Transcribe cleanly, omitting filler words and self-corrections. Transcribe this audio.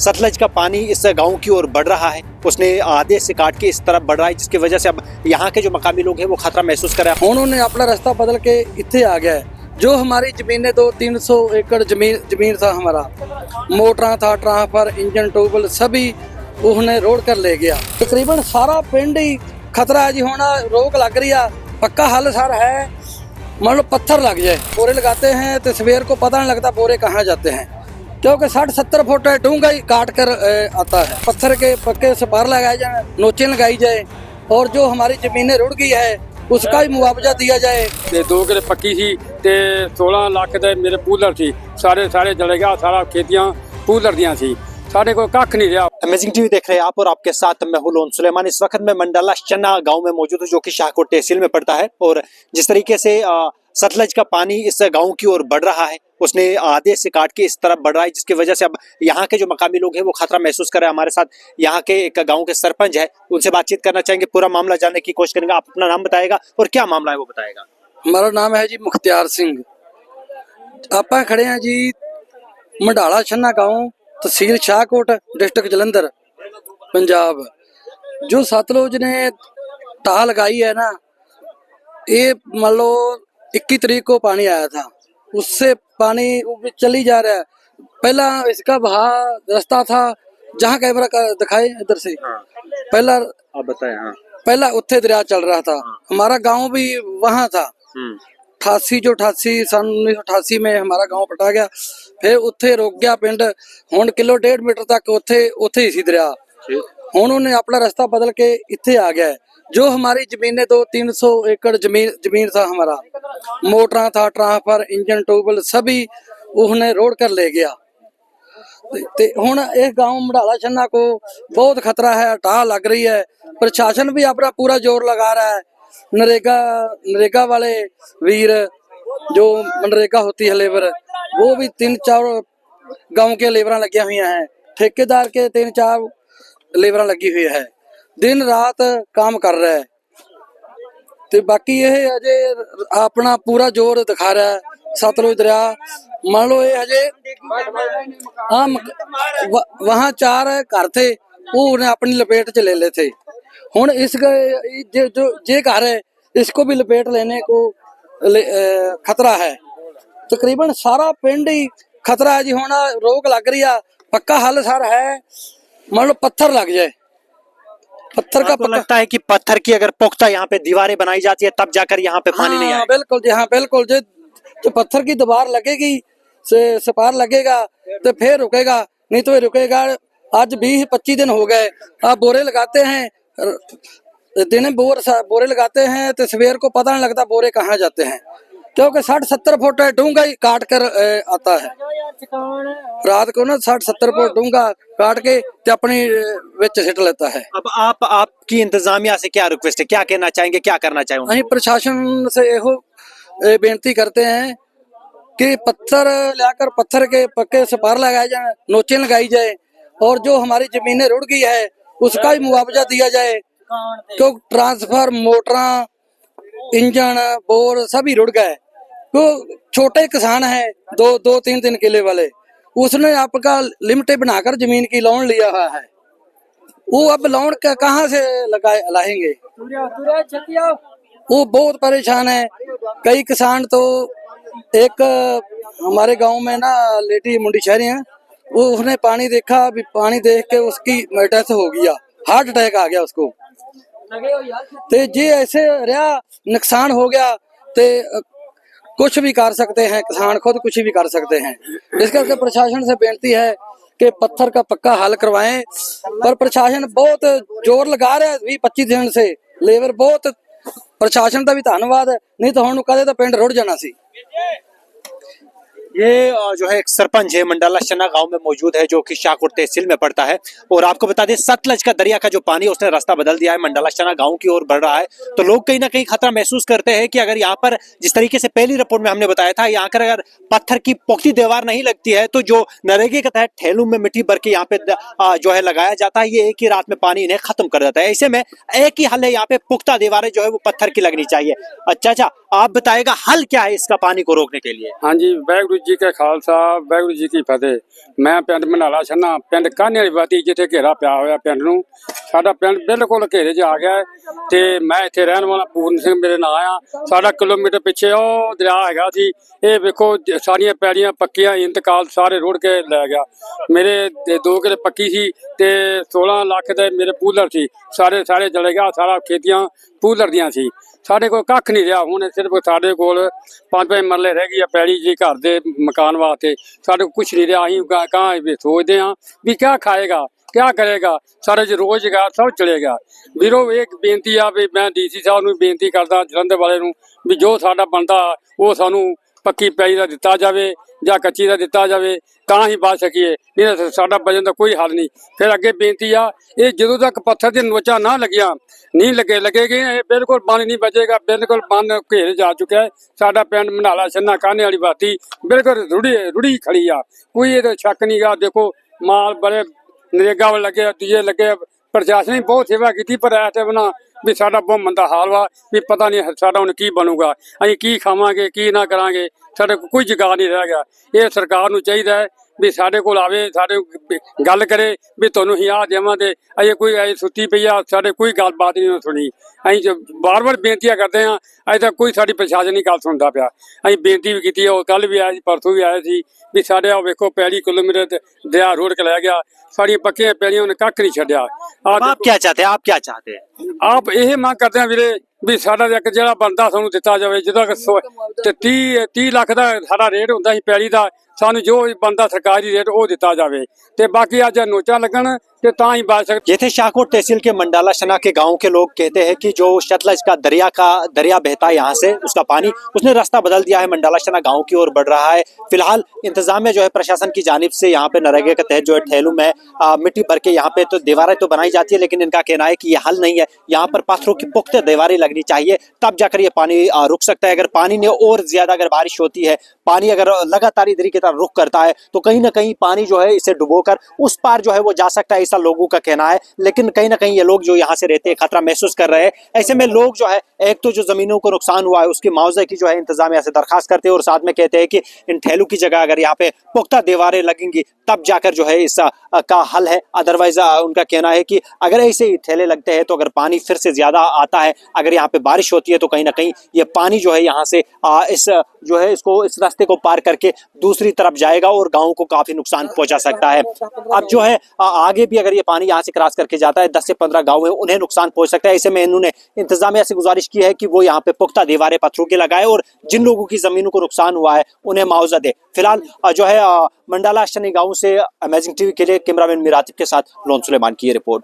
सतलज का पानी इस गांव की ओर बढ़ रहा है, उसने आधे से काट के इस तरफ बढ़ रहा है, जिसकी वजह से अब यहाँ के जो मकामी लोग हैं वो खतरा महसूस कर रहे हैं। उन्होंने अपना रास्ता बदल के इत्थे आ गया है। जो हमारी जमीनें 200-300 एकड़ जमीन था, हमारा मोटरा था, ट्रांसफर, इंजन, ट्यूबवेल सभी उसने रोड कर ले गया। तकरीबन सारा पिंड ही खतरा है जी। होना रोक लग रही है, पक्का हल सर है। मान लो पत्थर लग जाए, बोरे लगाते हैं तो सवेर को पता नहीं लगता बोरे कहाँ जाते हैं, क्योंकि 60-70 फुट डूंगा ही काट कर आता है। पत्थर के पक्के सपार लगाए जाए, नोचे लगाई जाए, और जो हमारी जमीनें रुड़ गई है उसका भी मुआवजा दिया जाए। 2 किले पक्की थी ते 16 लाख दे मेरे पूलर थी, सारे जल गया, सारा खेतियां पूलर दियां थी, साढ़े को कख नहीं रहा। अमेजिंग टीवी देख रहे हैं आप और आपके साथ मैं हूं लोन सुलेमान। इस वक्त मैं मंडाला चन्ना गांव में मौजूद हूं, जो कि शाहकोट तहसील में पड़ता है। और जिस तरीके से सतलज का पानी इस गांव की ओर बढ़ रहा है, उसने आधे से काट के इस तरफ बढ़ रहा है, जिसकी वजह से अब यहाँ के जो मकामी लोग हैं वो खतरा महसूस कर रहे हैं। हमारे साथ यहाँ के एक गांव के सरपंच है, उनसे बातचीत करना चाहेंगे, पूरा मामला जानने की कोशिश करेंगे। आप अपना नाम बताएगा और क्या मामला है वो बताएगा। हमारा नाम है जी मुख्तियार सिंह। आप खड़े हैं जी मंडाला छन्ना गांव, तहसील शाहकोट, डिस्ट्रिक्ट जलंधर, पंजाब। जो सतलुज ने टाह लगाई है ना, ये मान लो 21 तारीख को पानी आया था, उससे पानी चली जा रहा है। पहला इसका बहाव रास्ता था जहाँ कैमरा का दिखाए इधर से, पहला आप बताएं। हाँ, पहला उत्थे दरिया चल रहा था, हमारा गांव भी वहाँ था। 88 सन 1988 में हमारा गांव पटा गया, फिर उत्थे रुक गया पिंड। हुण 1.5 मीटर तक उत्थे ही सी दरिया। हुण उन्हें अपना रास्ता बदल के इत्थे आ गया है। जो हमारी जमीनें 200-300 एकड़ जमीन था, हमारा मोटरा था, ट्रांसफर, इंजन, ट्यूबवेल सभी उसने रोड कर ले गया। ते हुण इस गांव मंडाला छन्ना को बहुत खतरा है, टाह लग रही है। प्रशासन भी अपना पूरा जोर लगा रहा है। नरेगा वाले वीर, जो मनरेगा होती है लेबर, वो भी 3-4 गांव के लेबर लगी हुई हैं। ठेकेदार के 3-4 लेबर लगी हुई है, दिन रात काम कर रहा है। तो बाकी ये अजे अपना पूरा जोर दिखा रहा है। सतलुज दरिया मान लो ये अजे वहाँ 4 घर थे, वो उन्हें अपनी लपेट च ले थे। हुण इस जे घर है, इसको भी लपेट लेने को खतरा है। तकरीबन सारा पिंड ही खतरा है जी। होना रोक लग रही है, पक्का हल सर है। मान लो पत्थर लग जाए, पत्थर का लगता है कि पत्थर की अगर पुख्ता यहाँ पे दीवारें बनाई जाती है तब जाकर यहाँ पे पानी नहीं आएगा। बिल्कुल जी, हाँ बिल्कुल। जो पत्थर की दीवार लगेगी, से सपार लगेगा तो फिर रुकेगा, नहीं तो ये रुकेगा। आज 20-25 दिन हो गए, आप बोरे लगाते हैं, दिन बोरे लगाते हैं तो सवेर को पता नहीं लगता बोरे कहाँ जाते हैं, क्योंकि 60-70 फुट डूंगा ही काट कर आता है। रात को ना 60-70 फुट डूंगा काट के ते अपनी विच सिट लेता है। अब आपकी इंतजामिया से क्या रिक्वेस्ट है, क्या कहना चाहेंगे, क्या करना चाहेंगे? ਅਸੀਂ प्रशासन से ਇਹੋ बेनती करते हैं कि पत्थर लाकर पत्थर के पक्के सपार लगाए जाए, नोचे लगाई जाए, और जो हमारी जमीनें रुड़ गई है उसका भी मुआवजा दिया जाए। क्योंकि ट्रांसफर, मोटरा, इंजन, बोर सभी रुड़ गए। तो छोटे किसान है, 2-3 किले वाले, उसने आपका लिमिट बनाकर जमीन की लोन लिया हुआ है। वो अब लोन का कहाँ से लाएंगे? वो बहुत परेशान है। कई किसान तो, एक हमारे गांव में ना लेडी मुंडी शहरी है, वो उसने पानी देखा, भी पानी देख के उसकी डेथ हो गया, हार्ट अटैक आ गया उसको। ते जे ऐसे रहा नुकसान हो गया तो कुछ भी कर सकते हैं, किसान खुद कुछ भी कर सकते हैं। इस करके प्रशासन से बेनती है कि पत्थर का पक्का हल करवाएं, पर प्रशासन बहुत जोर लगा रहा है 20-25 दिन से। लेबर बहुत, प्रशासन का भी धन्यवाद, नहीं तो हम कदे तो पिंड रुड़ जाना सी। ये जो है एक सरपंच है, मंडाला चन्ना गांव में मौजूद है, जो कि शाहकोट तहसील में पड़ता है। और आपको बता दें, सतलज का दरिया का जो पानी है उसने रास्ता बदल दिया है, मंडाला चन्ना गांव की ओर बढ़ रहा है। तो लोग कहीं ना कहीं खतरा महसूस करते हैं कि अगर यहाँ पर जिस तरीके से पहली रिपोर्ट में हमने बताया था, यहाँ पर अगर पत्थर की पुख्ती दीवार नहीं लगती है तो जो नरेगे के तहत ठेलू में मिट्टी भर के यहाँ पे जो है लगाया जाता है, ये एक ही रात में पानी इन्हें खत्म कर देता है। ऐसे में एक ही हल है, यहाँ पे पुख्ता दीवारें जो है वो पत्थर की लगनी चाहिए। अच्छा, आप बताएगा हल क्या है इसका पानी को रोकने के लिए? हाँ जी, वाहिगुरू जी का खालसा वाहिगुरू जी की फतेह। मैं पिंड मनाला छन्ना पिंड कान्हे वाली बाती जिथे घेरा पिया होया पिंड नूं साडा पिंड बिल्कुल घेरे 'च आ गया है ते मैं इत्थे रहण वाला पूर्ण सिंह मेरे नाम आ। साडा किलोमीटर पिछे ਉਹ दरिया हैगा सी। ਇਹ ਵੇਖੋ ਸਾਰੀਆਂ ਪੈੜੀਆਂ ਪੱਕੀਆਂ ਇੰਤਕਾਲ ਸਾਰੇ ਰੁੜ ਕੇ ਲੈ ਗਿਆ। ਮੇਰੇ 2 ਕਿੱਲੇ ਪੱਕੀ ਸੀ ਤੇ 16 ਲੱਖ ਦੇ ਮੇਰੇ ਪੂਲਰ ਸੀ ਸਾਰੇ ਜਲੇ ਗਿਆ। ਸਾਰਾ ਖੇਤੀਆਂ ਪੂਲਰ ਦੀਆਂ ਸੀ। ਸਾਡੇ ਕੋਲ ਕੱਖ ਨਹੀਂ ਰਿਹਾ। ਹੁਣ ਸਿਰਫ ਸਾਡੇ ਕੋਲ 5 ਮਰਲੇ ਰਹਿ ਗਈ ਆ ਪੈੜੀ ਜੀ ਘਰ ਦੇ ਮਕਾਨ ਵਾਸਤੇ। ਸਾਡੇ ਕੋਲ ਕੁਛ ਨਹੀਂ ਰਿਹਾ। ਅਸੀਂ ਕਾਂ ਸੋਚਦੇ ਹਾਂ ਵੀ ਕਿਆ ਖਾਏਗਾ ਕਿਆ ਕਰੇਗਾ। ਸਾਡੇ 'ਚ ਰੋਜ਼ਗਾਰ ਸਭ ਚਲੇਗਾ। ਵੀਰੋ ਇਹ ਬੇਨਤੀ ਆ ਵੀ ਮੈਂ ਡੀਸੀ ਸਾਹਿਬ ਨੂੰ ਬੇਨਤੀ ਕਰਦਾ ਜਲੰਧਰ ਵਾਲੇ ਨੂੰ ਵੀ ਜੋ ਸਾਡਾ ਬਣਦਾ ਉਹ ਸਾਨੂੰ ਪੱਕੀ ਪੈੜੀ ਦਾ ਦਿੱਤਾ ਜਾਵੇ ਜਾਂ ਕੱਚੀ ਦਾ ਦਿੱਤਾ ਜਾਵੇ ਤਾਂ ਹੀ ਬਚ ਸਕੀਏ। ਨਹੀਂ ਤਾਂ ਸਾਡਾ ਬਚਣ ਦਾ ਕੋਈ ਹੱਲ ਨਹੀਂ। ਫਿਰ ਅੱਗੇ ਬੇਨਤੀ ਆ ਇਹ ਜਦੋਂ ਤੱਕ ਪੱਥਰ ਦੀ ਨੋਚਾਂ ਨਾ ਲੱਗੀਆਂ ਨਹੀਂ ਲੱਗੇਗੀ ਇਹ ਬਿਲਕੁਲ ਬੰਦ ਨਹੀਂ ਬਚੇਗਾ। ਬਿਲਕੁਲ ਬੰਦ ਘੇਰੇ ਜਾ ਚੁੱਕਿਆ ਹੈ। ਸਾਡਾ ਪਿੰਡ ਮਨਾਲਾ ਛੰਨਾ ਕਾਹਨੇ ਵਾਲੀ ਬਾਤੀ ਬਿਲਕੁਲ ਰੁੜੀ ਖੜੀ ਆ। ਕੋਈ ਇਹਦਾ ਸ਼ੱਕ ਨਹੀਂ ਗਾ। ਦੇਖੋ ਮਾਲ ਬੜੇ ਨਰੇਗਾ ਵਾਲੇ ਲੱਗੇ ਤੀਏ ਲੱਗੇ ਪ੍ਰਸ਼ਾਸਨ ਨੇ ਬਹੁਤ ਸੇਵਾ ਕੀਤੀ ਪਰ ਇਸ ਟਾਈਮ ਨਾ ਵੀ ਸਾਡਾ ਬਹੁਤ ਮੰਦਾ ਹਾਲ ਵਾ ਵੀ ਪਤਾ ਨਹੀਂ ਸਾਡਾ ਹੁਣ ਕੀ ਬਣੂਗਾ। ਅਸੀਂ ਕੀ ਖਾਵਾਂਗੇ ਕੀ ਨਾ ਕਰਾਂਗੇ। ਸਾਡੇ ਕੋਲ ਕੋਈ ਜੁਗਾੜ ਨਹੀਂ ਰਹਿ ਗਿਆ। ਇਹ ਸਰਕਾਰ ਨੂੰ ਚਾਹੀਦਾ ਹੈ ਵੀ ਸਾਡੇ ਕੋਲ ਆਵੇ ਸਾਡੇ ਗੱਲ ਕਰੇ ਵੀ ਤੁਹਾਨੂੰ ਅਸੀਂ ਆਹ ਦੇਵਾਂਗੇ। ਅਜੇ ਕੋਈ ਅਜੇ ਸੁੱਤੀ ਪਈ ਆ ਸਾਡੇ ਕੋਈ ਗੱਲਬਾਤ ਨਹੀਂ ਸੁਣੀ। ਅਸੀਂ ਵਾਰ ਬੇਨਤੀਆਂ ਕਰਦੇ ਹਾਂ ਅਜੇ ਤੱਕ ਕੋਈ ਸਾਡੀ ਪ੍ਰਸ਼ਾਸਨ ਨਹੀਂ ਗੱਲ ਸੁਣਦਾ ਪਿਆ। ਅਸੀਂ ਬੇਨਤੀ ਵੀ ਕੀਤੀ ਉਹ ਕੱਲ੍ਹ ਵੀ ਆਇਆ ਸੀ ਪਰਸੋਂ ਵੀ ਆਏ ਸੀ ਵੀ ਸਾਡੇ ਉਹ ਵੇਖੋ ਪੈੜੀ ਕਿਲੋਮੀਟਰ ਦਰਿਆ ਰੋਡ ਕੇ ਲੈ ਗਿਆ। ਸਾਡੀਆਂ ਪੱਕੀਆਂ ਪੈੜੀਆਂ ਉਹਨੇ ਕੱਖ ਨਹੀਂ ਛੱਡਿਆ। आप क्या चाहते हैं? आप क्या चाहते हैं? ਆਪ ਇਹ ਮੰਗ ਕਰਦੇ ਆ ਵੀਰੇ ਵੀ ਸਾਡਾ ਇੱਕ ਜਿਹੜਾ ਬਣਦਾ ਸਾਨੂੰ ਦਿੱਤਾ ਜਾਵੇ। ਜਦੋਂ ਤੇ 30 ਲੱਖ ਦਾ ਸਾਡਾ ਰੇਟ ਹੁੰਦਾ ਸੀ ਪੈੜੀ ਦਾ ਸਾਨੂੰ ਜੋ ਬਣਦਾ ਸਰਕਾਰੀ रेट वो दिता जाए ते बाकी आज नोचा लगन ते तां ही बच सकते। ये थे शाहकोट तहसील के मंडाला शना के गांव के लोग कहते हैं कि जो सतलज का दरिया बहता है यहाँ से उसका पानी उसने रास्ता बदल दिया है मंडाला शना गांव की ओर बढ़ रहा है। फिलहाल इंतजामिया जो है प्रशासन की जानिब से यहाँ पे नरेगा के तहत जो है ठेलू में मिट्टी भर के यहाँ पे तो दीवारें तो बनाई जाती है लेकिन इनका कहना है कि ये हल नहीं है। यहाँ पर पत्थरों की पुख्ते दीवारें लगनी चाहिए तब जाकर ये पानी रुक सकता है। अगर पानी ने और ज्यादा अगर बारिश होती है पानी अगर लगातार इधर की तरफ रुख करता है तो कहीं ना कहीं पानी जो है इसे डुबोकर उस पार जो है वो जा सकता है ऐसा लोगों का कहना है। लेकिन कहीं ना कहीं ये लोग जो यहाँ से रहते हैं खतरा महसूस कर रहे हैं। ऐसे में लोग जो है एक तो जो जमीनों को नुकसान हुआ है उसकी मुआवजे की जो है इंतजामिया से दरखास्त करते हैं और साथ में कहते हैं कि इन ठेलों की जगह अगर यहाँ पे पुख्ता दीवारें लगेंगी तब जाकर जो है इस का हल है। अदरवाइज उनका कहना है कि अगर ऐसे ही ठेले लगते हैं तो अगर पानी फिर से ज्यादा आता है अगर यहाँ पे बारिश होती है तो कहीं ना कहीं ये पानी जो है यहाँ से इस जो है इसको इस रास्ते को पार करके दूसरी तरफ जाएगा और गाँव को काफी नुकसान पहुंचा सकता है। अब जो है आगे भी अगर ये पानी यहाँ से क्रॉस करके जाता है 10 से 15 गाँव है उन्हें नुकसान पहुंच सकता है। ऐसे में इन्होंने इंतजामिया से गुजारिश की है कि वो यहाँ पे पुख्ता दीवारें पत्थरों की लगाए और जिन लोगों की जमीनों को नुकसान हुआ है उन्हें मुआवजा दे। फिलहाल जो है मंडाला शनी गाँव से अमेजिंग टीवी के लिए कैमरामैन मीरातिब के साथ लोन सुलेमान की ये रिपोर्ट।